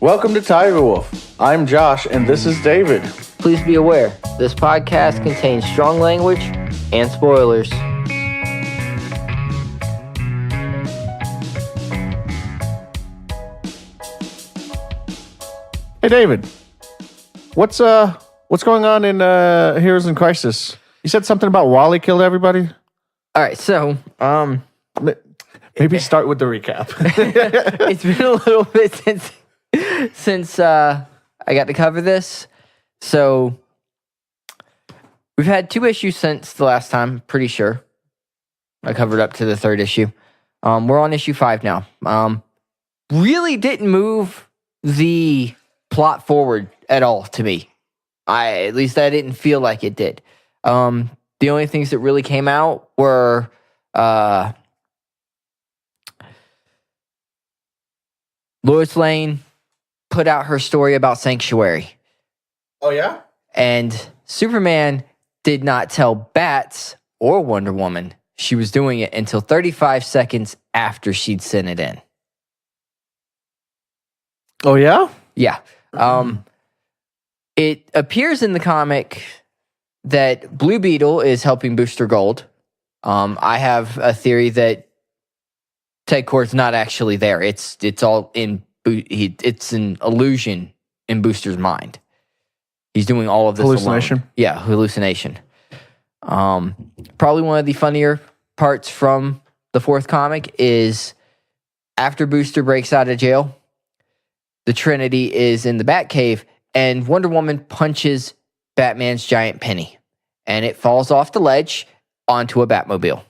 Welcome to Tiger Wolf. I'm Josh, and this is David. Please be aware, this podcast contains strong language and spoilers. Hey, David. What's going on in Heroes in Crisis? You said something about Wally killed everybody? All right, so Maybe start with the recap. it's been a little bit since I got to cover this. So we've had 2 issues since the last time, pretty sure. I covered up to the 3rd issue. We're on issue 5 now. Really didn't move the plot forward at all to me. At least I didn't feel like it did. The only things that really came out were Lois Lane put out her story about Sanctuary. Oh, yeah? And Superman did not tell Bats or Wonder Woman she was doing it until 35 seconds after she'd sent it in. Oh, yeah? Yeah. It appears in the comic that Blue Beetle is helping Booster Gold. I have a theory that Ted Kord's not actually there. It's all in. It's an illusion in Booster's mind. He's doing all of this hallucination. alone. Yeah, hallucination. Probably one of the funnier parts from the 4th comic is after Booster breaks out of jail, the Trinity is in the Batcave, and Wonder Woman punches Batman's giant penny, and it falls off the ledge onto a Batmobile.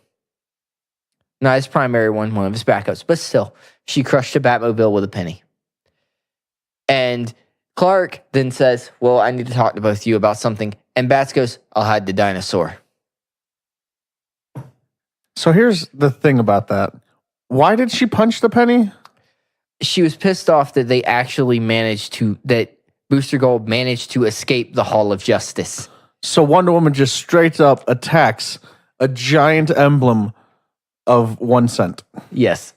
Not his primary one of his backups, but still, she crushed a Batmobile with a penny. And Clark then says, well, I need to talk to both of you about something. And Bats goes, I'll hide the dinosaur. So here's the thing about that. Why did she punch the penny? She was pissed off that that Booster Gold managed to escape the Hall of Justice. So Wonder Woman just straight up attacks a giant emblem of 1 cent. Yes.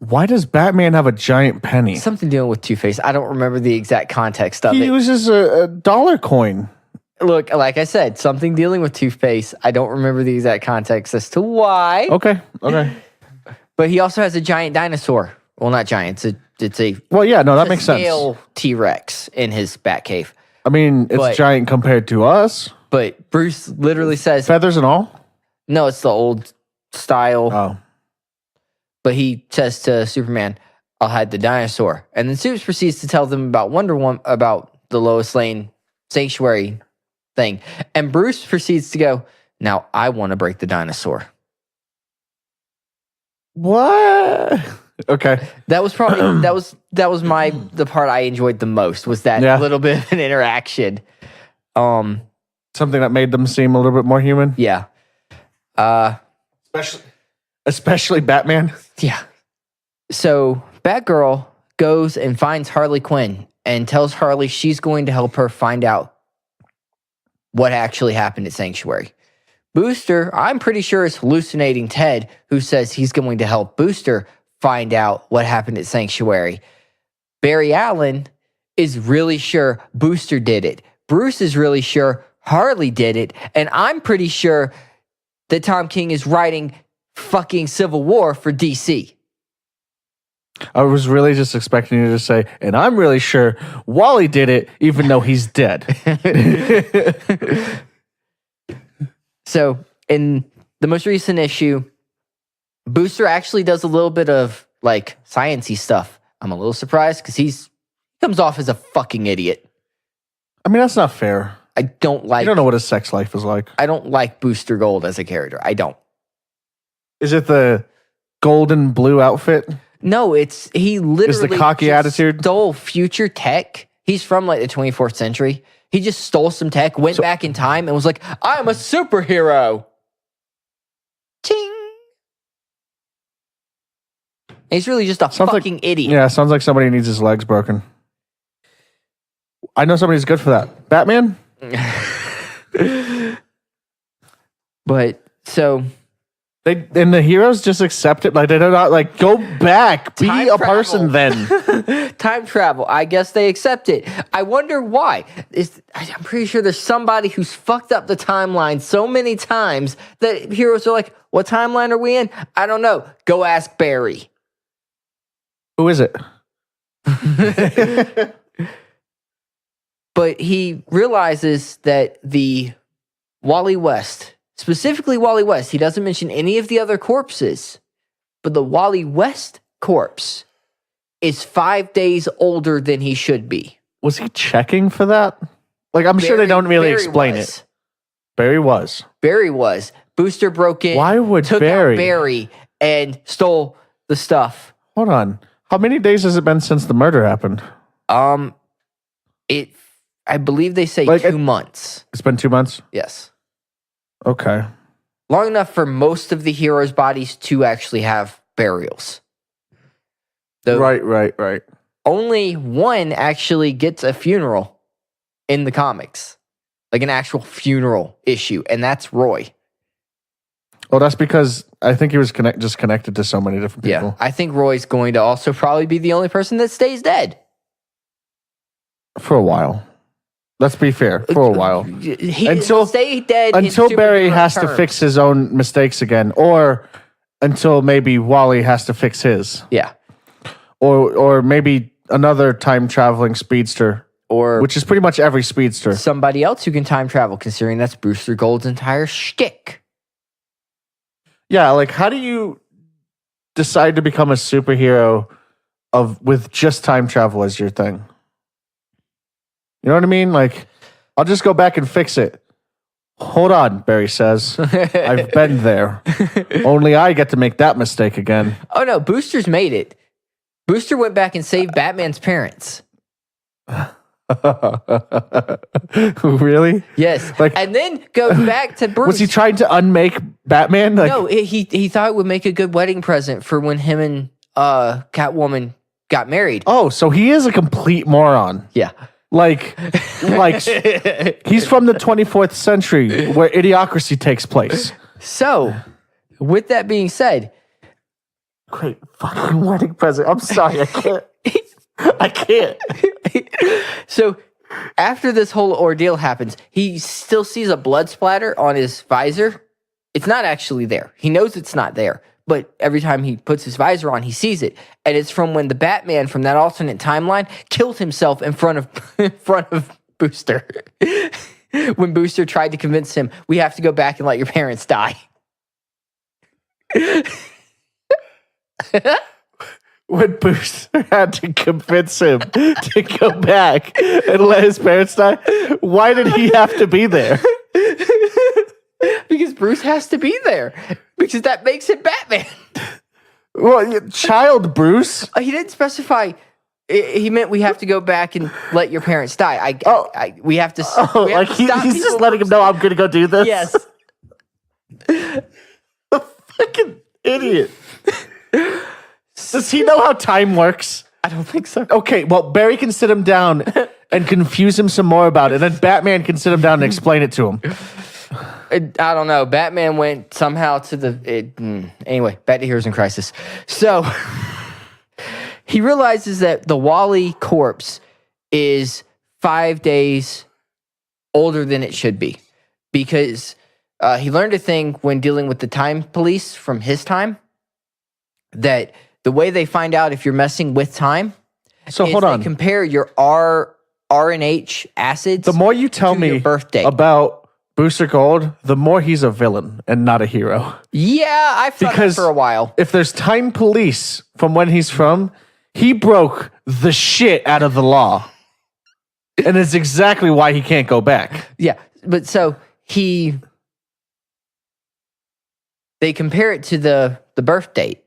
Why does Batman have a giant penny? Something dealing with Two-Face. I don't remember the exact context of He it. uses a dollar coin. Look, like I said, something dealing with Two-Face. I don't remember the exact context as to why. Okay. But he also has a giant dinosaur. Well, not giant. It's a Well, yeah, no, that makes sense. scale T-Rex in his Batcave. I mean, it's giant compared to us. But Bruce literally says, Feathers and all? no, it's the old style. Oh. But he says to Superman, I'll hide the dinosaur. And then Supes proceeds to tell them about Wonder Woman, about the Lois Lane Sanctuary thing. And Bruce proceeds to go, now I want to break the dinosaur. What? Okay. That was probably that was the part I enjoyed the most, was that little bit of an interaction. Something that made them seem a little bit more human. Yeah. Especially Batman. Yeah. So Batgirl goes and finds Harley Quinn and tells Harley she's going to help her find out what actually happened at Sanctuary. Booster, I'm pretty sure, is hallucinating Ted, who says he's going to help Booster find out what happened at Sanctuary. Barry Allen is really sure Booster did it. Bruce is really sure Harley did it. And I'm pretty sure that Tom King is writing fucking Civil War for DC. I was really just expecting you to say, and I'm really sure Wally did it, even though he's dead. So, in the most recent issue, Booster actually does a little bit of, like, science-y stuff. I'm a little surprised because he comes off as a fucking idiot. I mean, that's not fair. I don't like... You don't know what his sex life is like. I don't like Booster Gold as a character. I don't. Is it the golden blue outfit? No, he literally is the cocky attitude? Stole future tech. He's from like the 24th century. He just stole some tech, went back in time, and was like, I'm a superhero. Ching. He's really just a fucking idiot. Yeah, sounds like somebody needs his legs broken. I know somebody's good for that. Batman? But, so, And the heroes just accept it. Like, they do not, like, go back. Be Time a travel. person then. Time travel. I guess they accept it. I wonder why. I'm pretty sure there's somebody who's fucked up the timeline so many times that heroes are like, what timeline are we in? I don't know. Go ask Barry. Who is it? But he realizes that the Wally West, specifically Wally West, he doesn't mention any of the other corpses, but the Wally West corpse is 5 days older than he should be. Was he checking for that? Like, I'm sure they don't really Barry explain was. it. Barry was. Barry was. Booster broke in. Why would took Barry? out Barry and stole the stuff. Hold on. How many days has it been since the murder happened? I believe they say Like, 2 months. It's been 2 months? Yes. Okay. Long enough for most of the heroes' bodies to actually have burials. Right. Only one actually gets a funeral in the comics. Like an actual funeral issue, and that's Roy. Well, that's because I think he was just connected to so many different people. Yeah, I think Roy's going to also probably be the only person that stays dead. For a while. Let's be fair. For a while. He'll stay dead Until in Barry superhero has to terms. fix his own mistakes again. Or until maybe Wally has to fix his. Yeah. Or maybe another time-traveling speedster. Or Which is pretty much every speedster. somebody else who can time travel, considering that's Booster Gold's entire shtick. Yeah, like, how do you decide to become a superhero with just time travel as your thing? You know what I mean? Like, I'll just go back and fix it. Hold on, Barry says. I've been there. Only I get to make that mistake again. Oh no, Booster's made it. Booster went back and saved Batman's parents. Really? Yes. Like- and then goes back to Bruce. Was he trying to unmake Batman? Like, No, he thought it would make a good wedding present for when him and Catwoman got married. oh, so he is a complete moron. Yeah. Like he's from the 24th century where idiocracy takes place. So, with that being said, Great fucking wedding present. I'm sorry, I can't. so after this whole ordeal happens, he still sees a blood splatter on his visor. It's not actually there. He knows it's not there, but every time he puts his visor on, he sees it, and it's from when the Batman from that alternate timeline killed himself in front of Booster. When Booster tried to convince him, we have to go back and let your parents die. When Booster had to convince him to go back and let his parents die, why did he have to be there? Because Bruce has to be there. Because that makes him Batman. Well, child Bruce. He didn't specify. He meant we have to go back and let your parents die. We have to. Oh, we have like to stop he's people just letting him know I'm going to go do this? Yes. Fucking idiot. Does he know how time works? I don't think so. Okay, well, Barry can sit him down and confuse him some more about it, and then Batman can sit him down and explain it to him. I don't know. Batman went somehow to the. Anyway, back to Heroes in Crisis. So he realizes that the Wally corpse is 5 days older than it should be because he learned a thing when dealing with the time police from his time that the way they find out if you're messing with time So is hold on. they compare your R and H acids. The more you tell to me your birthday. about Booster Gold, the more he's a villain and not a hero. Yeah, I've thought that Because for a while. if there's time police from when he's from, he broke the shit out of the law. And it's exactly why he can't go back. Yeah, but so they compare it to the birth date,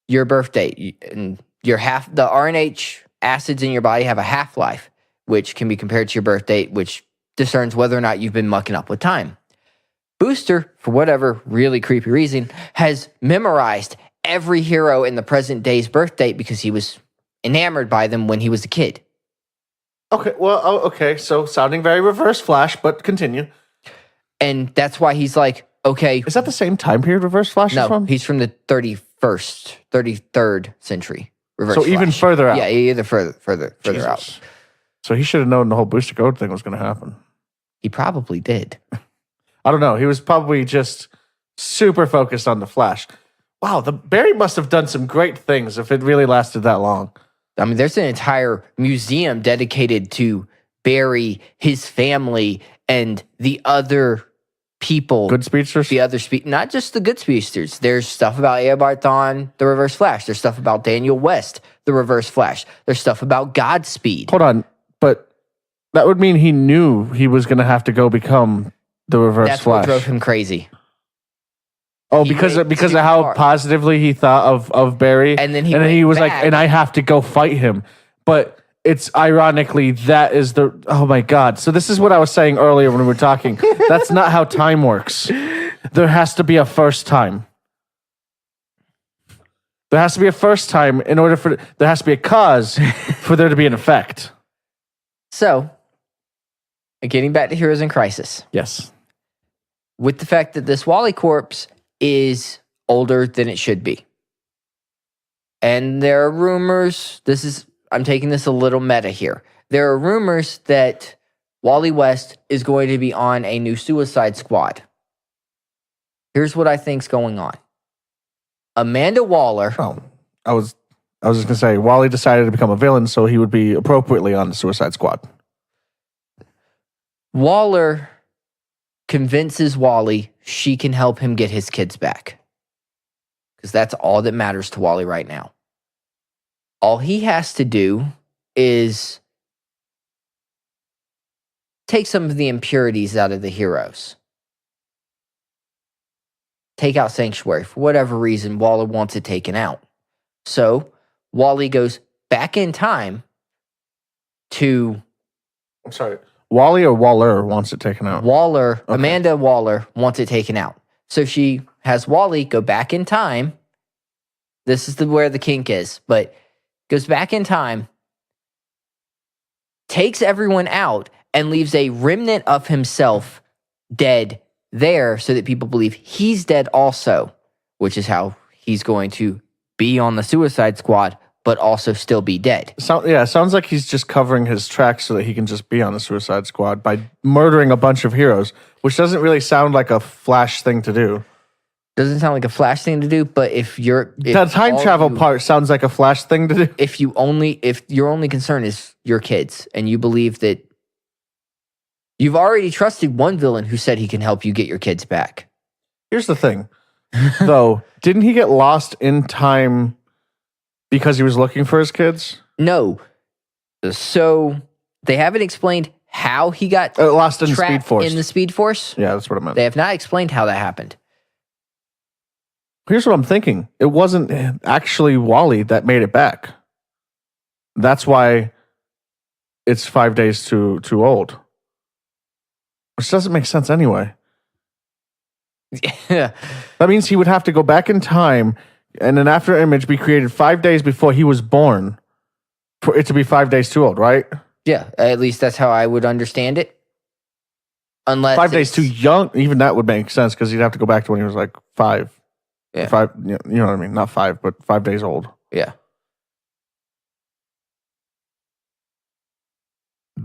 your birth date, and the RNH acids in your body have a half-life, which can be compared to your birth date, which discerns whether or not you've been mucking up with time. Booster, for whatever really creepy reason, has memorized every hero in the present day's birth date because he was enamored by them when he was a kid. Okay, well, okay, so sounding very reverse Flash, but continue. And that's why he's like, Okay. Is that the same time period Reverse Flash is No, from? he's from the 33rd century. Reverse So even Flash. further out. Yeah, either further out. Jesus. So he should have known the whole Booster Gold thing was going to happen. He probably did. I don't know. He was probably just super focused on the Flash. Wow, the Barry must have done some great things if it really lasted that long. I mean, there's an entire museum dedicated to Barry, his family, and the other people. Good speedsters? The other not just the good speedsters. There's stuff about Eobard Thawne, the Reverse Flash. There's stuff about Daniel West, the Reverse Flash. There's stuff about Godspeed. Hold on, but that would mean he knew he was going to have to go become the Reverse That's Flash. what drove him crazy. Oh, He because went of too how far. positively he thought of Barry, And then he was went like, back. and I have to go fight him. But it's ironically that is the oh my god. So this is what I was saying earlier when we were talking. That's not how time works. There has to be a first time. There has to be a first time in order for there has to be a cause for there to be an effect. So, getting back to Heroes in Crisis. Yes. With the fact that this Wally corpse is older than it should be. And there are rumors, I'm taking this a little meta here. There are rumors that Wally West is going to be on a new Suicide Squad. Here's what I think's going on. Amanda Waller. Oh, I was just going to say Wally decided to become a villain so he would be appropriately on the Suicide Squad. Waller convinces Wally she can help him get his kids back. Because that's all that matters to Wally right now. All he has to do is take some of the impurities out of the heroes. Take out Sanctuary. For whatever reason, Waller wants it taken out. So, Wally goes back in time to... I'm sorry. Wally or Waller wants it taken out? Waller, Okay. Amanda Waller wants it taken out. So she has Wally go back in time. This is where the kink is, but goes back in time, takes everyone out, and leaves a remnant of himself dead there so that people believe he's dead also, which is how he's going to be on the Suicide Squad, but also still be dead. Sounds like he's just covering his tracks so that he can just be on the Suicide Squad by murdering a bunch of heroes, which doesn't really sound like a Flash thing to do. Doesn't sound like a Flash thing to do, but if The time travel part sounds like a Flash thing to do. if your only concern is your kids and you believe that you've already trusted one villain who said he can help you get your kids back. Here's the thing, though. Didn't he get lost in time because he was looking for his kids? No. So they haven't explained how he got Lost in the Speed trapped Force. in the Speed Force. Yeah, that's what I meant. They have not explained how that happened. Here's what I'm thinking. It wasn't actually Wally that made it back. That's why it's 5 days too old. Which doesn't make sense anyway. Yeah. That means he would have to go back in time and an after image be created 5 days before he was born for it to be 5 days too old, right? Yeah, at least that's how I would understand it. Unless 5 days it's- too young. Even that would make sense because he'd have to go back to when he was like 5. Yeah. 5, you know what I mean? Not 5, but 5 days old. Yeah.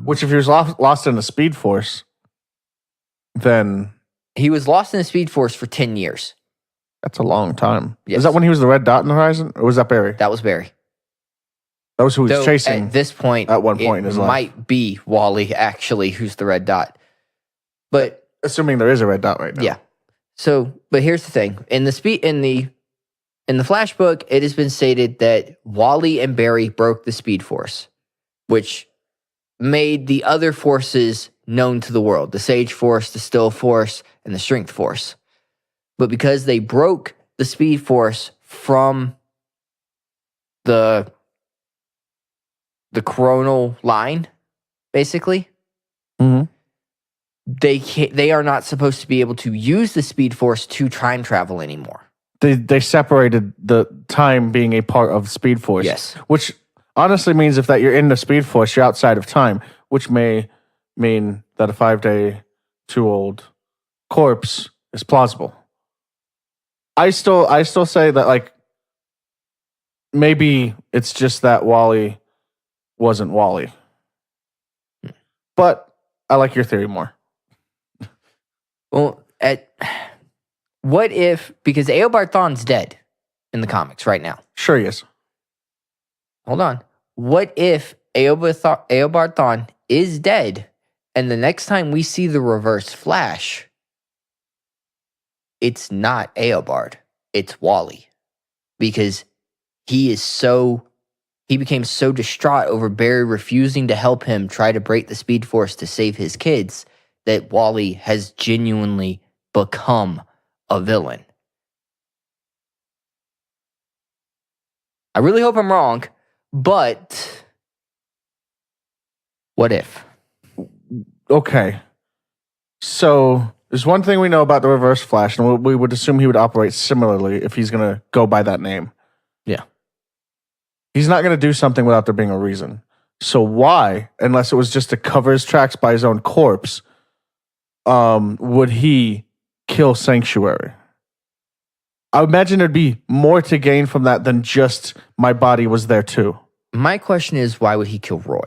Which if he was lost in the Speed Force, then He was lost in the Speed Force for 10 years. that's a long time. Yes. Is that when he was the red dot in the horizon? Or was that Barry? That was Barry. That was who he was Though chasing. at this point, at one point in it his life. might be Wally actually who's the red dot. But Assuming there is a red dot right now. yeah. So, but here's the thing. In the Flash book, it has been stated that Wally and Barry broke the Speed Force, which made the other forces known to the world, the Sage Force, the Still Force, and the Strength Force. But because they broke the Speed Force from the coronal line, basically, Mhm. they are not supposed to be able to use the Speed Force to time travel anymore. They separated the time being a part of Speed Force. Yes. Which honestly means if that you're in the Speed Force, you're outside of time, which may mean that a 5 day too old corpse is plausible. I still say that like maybe it's just that Wally wasn't Wally. But I like your theory more. Well, what if, because Eobard Thawne's dead in the comics right now. Sure he is. Hold on. What if Eobard Thawne is dead, and the next time we see the Reverse Flash, it's not Eobard, it's Wally. Because he became so distraught over Barry refusing to help him try to break the Speed Force to save his kids that Wally has genuinely become a villain. I really hope I'm wrong, but what if? Okay. So there's one thing we know about the Reverse Flash, and we would assume he would operate similarly if he's going to go by that name. Yeah. He's not going to do something without there being a reason. So why, unless it was just to cover his tracks by his own corpse, would he kill Sanctuary? I would imagine there'd be more to gain from that than just my body was there too. My question is, why would he kill Roy?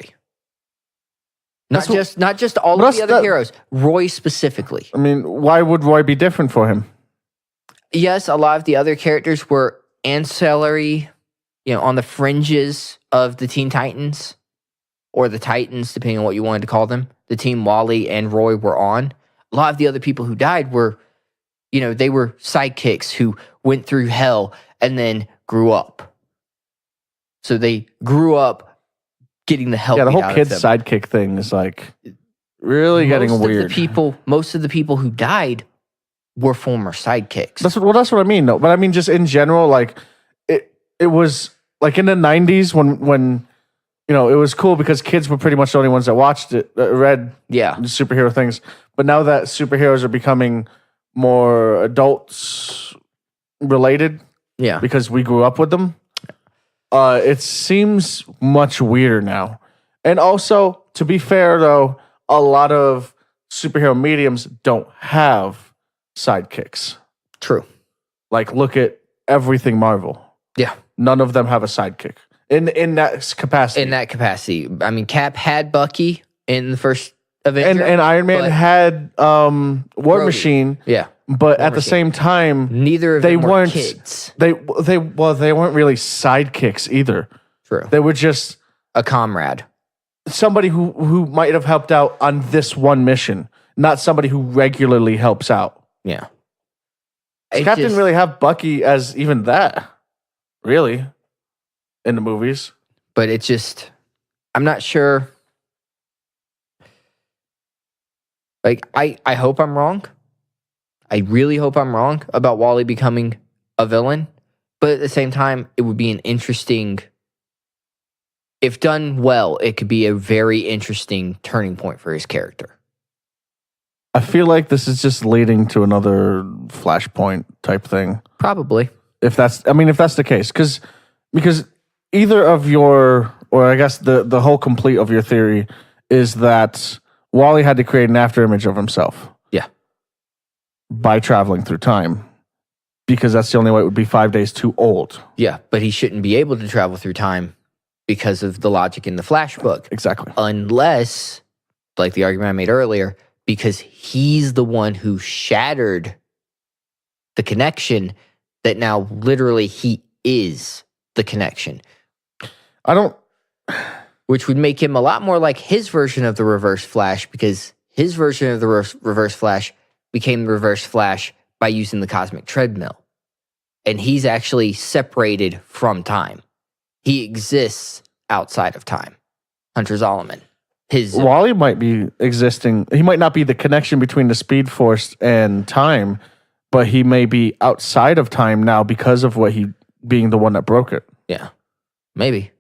Not just all of the other heroes, Roy specifically. I mean, why would Roy be different for him? Yes, a lot of the other characters were ancillary, on the fringes of the Teen Titans, or the Titans, depending on what you wanted to call them. The team Wally and Roy were on. A lot of the other people who died were, they were sidekicks who went through hell and then grew up. So they grew up getting the help. Yeah, the whole kid sidekick thing is like really getting weird. Most of the people who died were former sidekicks. That's what I mean. No, but I mean just in general, like it was like in the 90s when it was cool because kids were pretty much the only ones that watched it, read superhero things. But now that superheroes are becoming more adults related, because we grew up with them, it seems much weirder now. And also, to be fair though, a lot of superhero mediums don't have sidekicks. True. Like look at everything Marvel. Yeah. None of them have a sidekick in that capacity. In that capacity. I mean, Cap had Bucky in the first Avenger. And Iron Man had War Machine. Yeah. But at the same time, neither of them were kids. They weren't really sidekicks either. True. They were just a comrade. Somebody who might have helped out on this one mission, not somebody who regularly helps out. Yeah. Cap didn't really have Bucky as even that, really, in the movies. But it's just, I'm not sure. Like, I hope I'm wrong. I really hope I'm wrong about Wally becoming a villain. But at the same time, it would be an interesting, if done well, it could be a very interesting turning point for his character. I feel like this is just leading to another Flashpoint type thing. Probably. If that's the case. Because either of your, or I guess the whole complete of your theory is that Wally had to create an afterimage of himself. Yeah. By traveling through time. Because that's the only way it would be 5 days too old. Yeah, but he shouldn't be able to travel through time because of the logic in the Flash book. Exactly. Unless, like the argument I made earlier, because he's the one who shattered the connection that now literally he is the connection. Which would make him a lot more like his version of the Reverse Flash, because his version of the Reverse Flash became the Reverse Flash by using the cosmic treadmill. And he's actually separated from time. He exists outside of time. Hunter Zolomon. Wally might be existing. He might not be the connection between the Speed Force and time, but he may be outside of time now because of what he being the one that broke it. Yeah, maybe.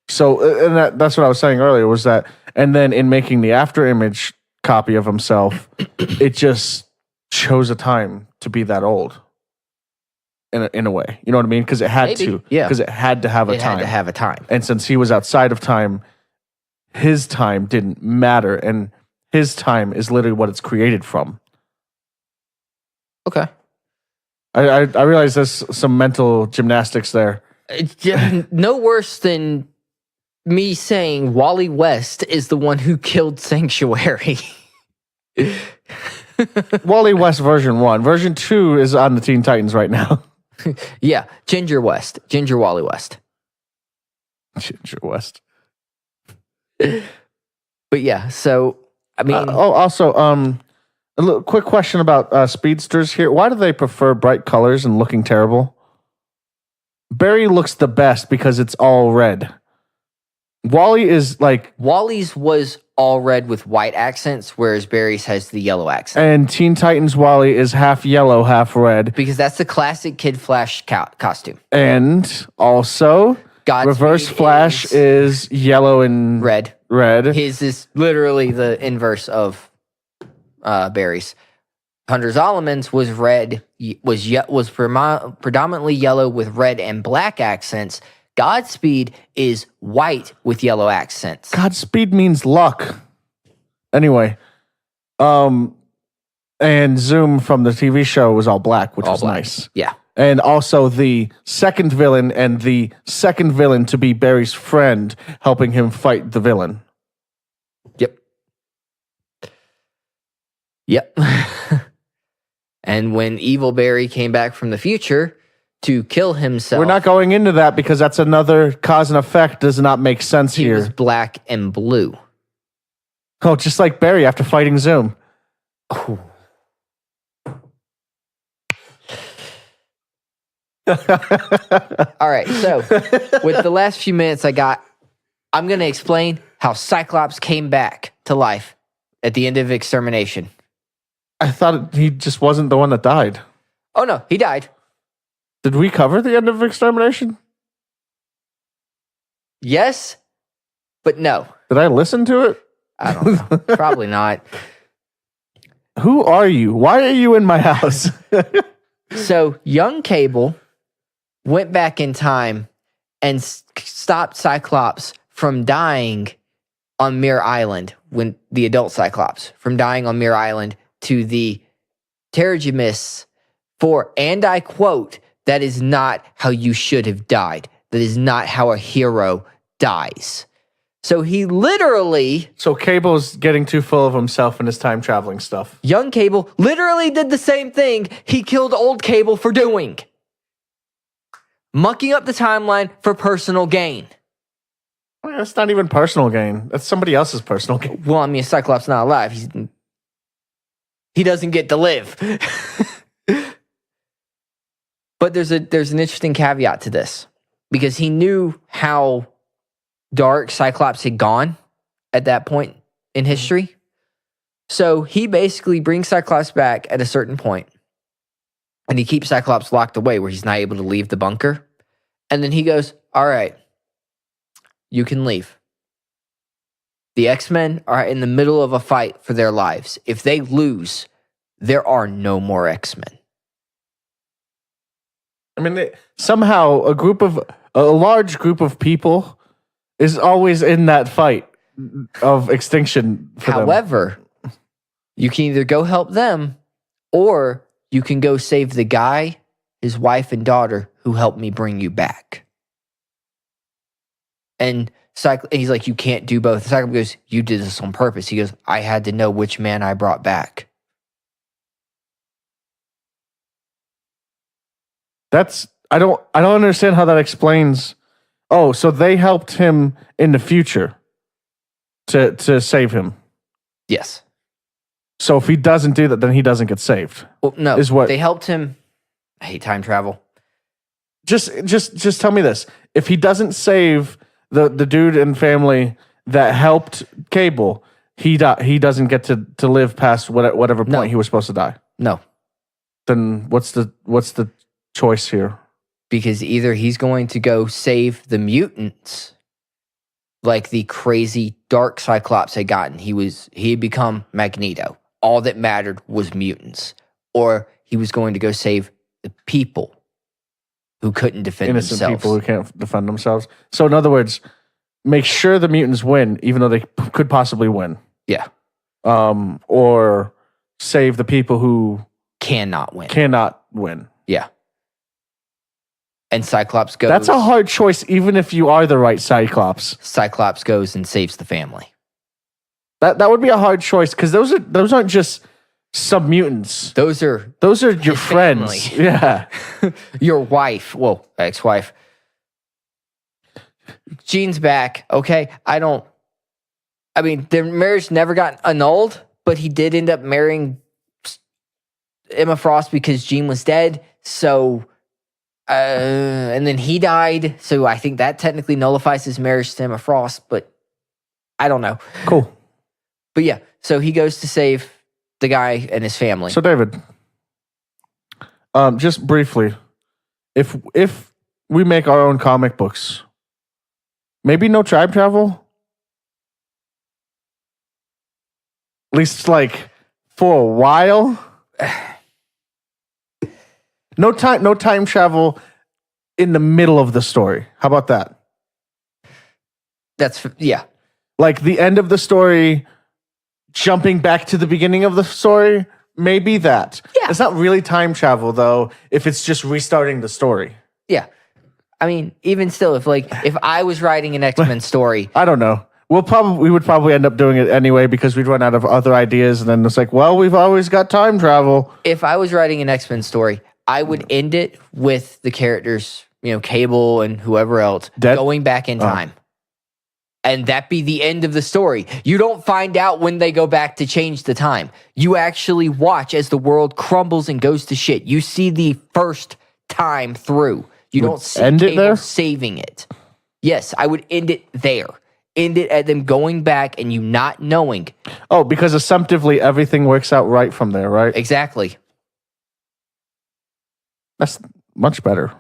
So, and that's what I was saying earlier was that, and then in making the after image copy of himself, it just chose a time to be that old. In a way, you know what I mean? Because it had to. Yeah. Because it had to have a time. It had to have a time. And since he was outside of time, his time didn't matter, and his time is literally what it's created from. Okay. I realize there's some mental gymnastics there. No worse than me saying Wally West is the one who killed Sanctuary. Wally West version 1. Version 2 is on the Teen Titans right now. Yeah, Ginger Wally West. Ginger West. But yeah, so I mean, also, a little quick question about speedsters here. Why do they prefer bright colors and looking terrible? Barry looks the best because it's all red. Wally is like... Wally's was all red with white accents, whereas Barry's has the yellow accent. And Teen Titans Wally is half yellow, half red. Because that's the classic Kid Flash costume. And also, Reverse Flash is yellow and red. His is literally the inverse of Barry's. Hunter Zolomon's was red, was predominantly yellow with red and black accents. Godspeed is white with yellow accents. Godspeed means luck. Anyway, and Zoom from the TV show was all black, which was nice. Yeah. And also the second villain and the second villain to be Barry's friend, helping him fight the villain. Yep. And when Evil Barry came back from the future to kill himself... We're not going into that because that's another cause and effect does not make sense here. He was black and blue. Oh, just like Barry after fighting Zoom. Oh. All right, so with the last few minutes I got, I'm going to explain how Cyclops came back to life at the end of Extermination. I thought he just wasn't the one that died. Oh, no, he died. Did we cover the end of Extermination? Yes, but no. Did I listen to it? I don't know. Probably not. Who are you? Why are you in my house? So, young Cable went back in time and stopped Cyclops from dying on Mirror Island, when the adult Cyclops, from dying on Mirror Island to the Terrigimus for, and I quote, "That is not how you should have died. That is not how a hero dies." So he literally... So Cable's getting too full of himself and his time traveling stuff. Young Cable literally did the same thing he killed old Cable for doing. Mucking up the timeline for personal gain. Well, that's not even personal gain. That's somebody else's personal gain. Well, I mean, Cyclops not alive. He doesn't get to live. But there's an interesting caveat to this, because he knew how dark Cyclops had gone at that point in history. So he basically brings Cyclops back at a certain point, and he keeps Cyclops locked away where he's not able to leave the bunker. And then he goes, "All right, you can leave. The X-Men are in the middle of a fight for their lives. If they lose, there are no more X-Men." I mean, somehow a large group of people is always in that fight of extinction for them. However, you can either go help them, or you can go save the guy, his wife and daughter who helped me bring you back. And he's like, "You can't do both." Cyclops goes, "You did this on purpose." He goes, "I had to know which man I brought back." I don't understand how that explains. Oh, so they helped him in the future to save him. Yes. So if he doesn't do that, then he doesn't get saved. Well, no, is what they helped him. I hate time travel. Just tell me this: if he doesn't save the dude and family that helped Cable, he doesn't get to live past whatever point he was supposed to die. No. Then what's the choice here? Because either he's going to go save the mutants, like the crazy dark Cyclops had gotten. He had become Magneto. All that mattered was mutants. Or he was going to go save the people who couldn't defend Innocent themselves. people who can't defend themselves. So in other words, make sure the mutants win, even though they could possibly win. Yeah. Or save the people who cannot win. Cannot win. Yeah. And Cyclops goes. That's a hard choice, even if you are the right Cyclops. Cyclops goes and saves the family. That would be a hard choice because those aren't just some mutants. Those are your friends. family. Yeah. Your wife. Well, ex-wife. Jean's back. Okay. Their marriage never got annulled, but he did end up marrying Emma Frost because Jean was dead. So, and then he died. So I think that technically nullifies his marriage to Emma Frost, but I don't know. Cool. But yeah, so he goes to save the guy and his family. So David, just briefly, if we make our own comic books, maybe no time travel? At least like for a while? No time travel in the middle of the story. How about that? Yeah. Like the end of the story, jumping back to the beginning of the story, maybe that. Yeah. It's not really time travel though, if it's just restarting the story. Yeah. I mean, even still, if I was writing an X-Men story. I don't know. We would probably end up doing it anyway because we'd run out of other ideas and then it's like, well, we've always got time travel. If I was writing an X-Men story, I would end it with the characters, Cable and whoever else, going back in time. And that be the end of the story. You don't find out when they go back to change the time. You actually watch as the world crumbles and goes to shit. You see the first time through. You don't see Cable saving it. Yes, I would end it there. End it at them going back and you not knowing. Oh, because assumptively everything works out right from there, right? Exactly. That's much better.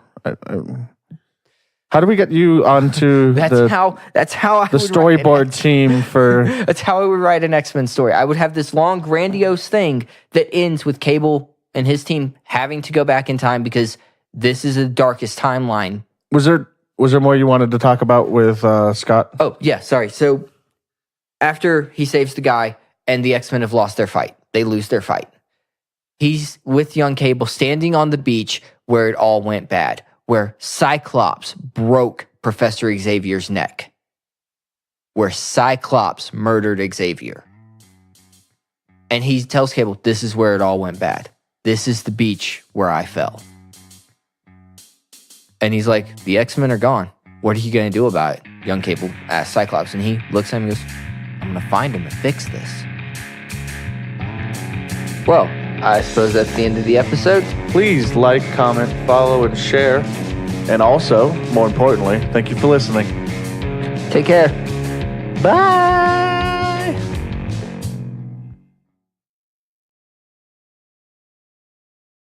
How do we get you onto that's how I the storyboard team for? That's how I would write an X-Men story. I would have this long, grandiose thing that ends with Cable and his team having to go back in time because this is the darkest timeline. Was there more you wanted to talk about with Scott? Oh yeah, sorry. So after he saves the guy and the X-Men have lost their fight, they lose their fight. He's with young Cable standing on the beach where it all went bad, where Cyclops broke Professor Xavier's neck, where Cyclops murdered Xavier. And he tells Cable, this is where it all went bad. This is the beach where I fell. And he's like, the X-Men are gone. What are you going to do about it? Young Cable asks Cyclops, and he looks at him and goes, I'm going to find him and fix this. Well, I suppose that's the end of the episode. Please like, comment, follow, and share. And also, more importantly, thank you for listening. Take care. Bye.